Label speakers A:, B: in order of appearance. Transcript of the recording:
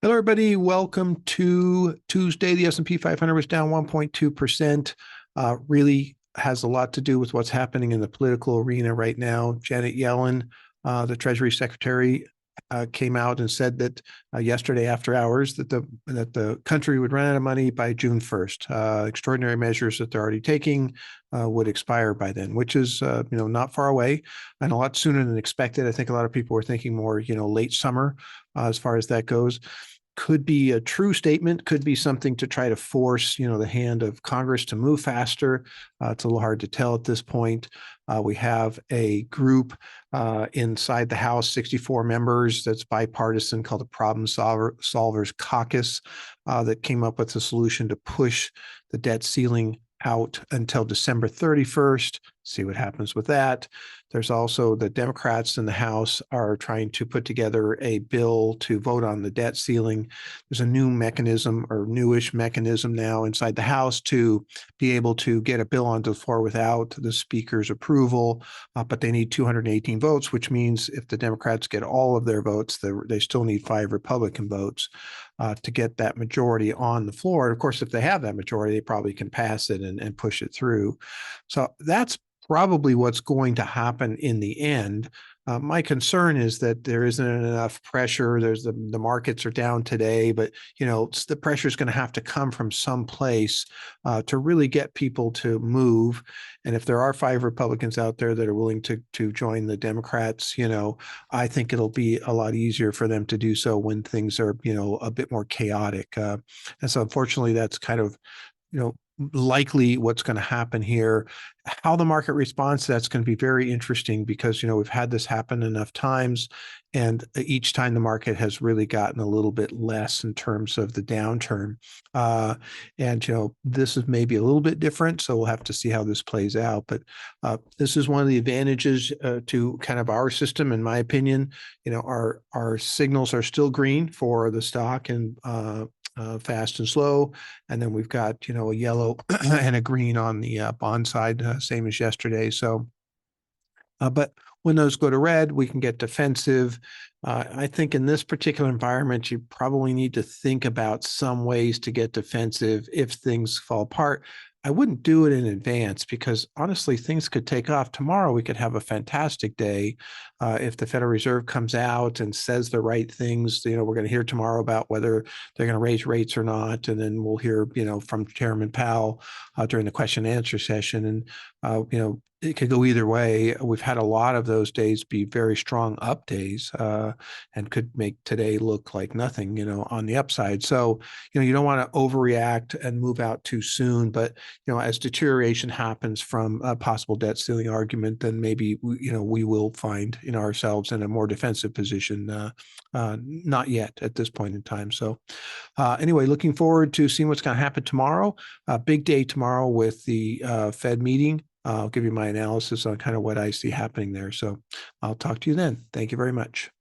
A: Hello, everybody. Welcome to Tuesday. The S&P 500 was down 1.2%. Really has a lot to do with what's happening in the political arena right now. Janet Yellen, the Treasury Secretary, came out and said that yesterday after hours that the country would run out of money by June 1st. Extraordinary measures that they're already taking would expire by then, which is not far away and a lot sooner than expected. I think a lot of people were thinking more late summer as far as that goes. Could be a true statement, could be something to try to force, the hand of Congress to move faster. It's a little hard to tell at this point. We have a group inside the House, 64 members, that's bipartisan, called the Problem Solvers Caucus, that came up with a solution to push the debt ceiling out until December 31st. See what happens with that. There's also the Democrats in the House are trying to put together a bill to vote on the debt ceiling. There's a new mechanism or newish mechanism now inside the House to be able to get a bill onto the floor without the Speaker's approval, but they need 218 votes, which means if the Democrats get all of their votes, they still need 5 Republican votes to get that majority on the floor. And of course, if they have that majority, they probably can pass it and push it through. So that's probably what's going to happen in the end. My concern is that there isn't enough pressure. There's the markets are down today, but the pressure is going to have to come from some place to really get people to move. And if there are 5 Republicans out there that are willing to join the Democrats, I think it'll be a lot easier for them to do so when things are a bit more chaotic. And so, unfortunately, that's kind of likely what's going to happen here. How the market responds to that's going to be very interesting because we've had this happen enough times, and each time the market has really gotten a little bit less in terms of the downturn. And this is maybe a little bit different, so we'll have to see how this plays out. But this is one of the advantages to kind of our system, in my opinion. Our signals are still green for the stock and fast and slow. And then we've got, a yellow and a green on the bond side, same as yesterday. So, but when those go to red, we can get defensive. I think in this particular environment, you probably need to think about some ways to get defensive if things fall apart. I wouldn't do it in advance because honestly, things could take off. Tomorrow, we could have a fantastic day if the Federal Reserve comes out and says the right things. We're going to hear tomorrow about whether they're going to raise rates or not, and then we'll hear, from Chairman Powell during the question and answer session. And it could go either way. We've had a lot of those days be very strong up days and could make today look like nothing, on the upside. So, you don't want to overreact and move out too soon. But, as deterioration happens from a possible debt ceiling argument, then maybe, we will find ourselves in a more defensive position. Not yet at this point in time. So anyway, looking forward to seeing what's going to happen tomorrow. Big day tomorrow with the Fed meeting. I'll give you my analysis on kind of what I see happening there. So I'll talk to you then. Thank you very much.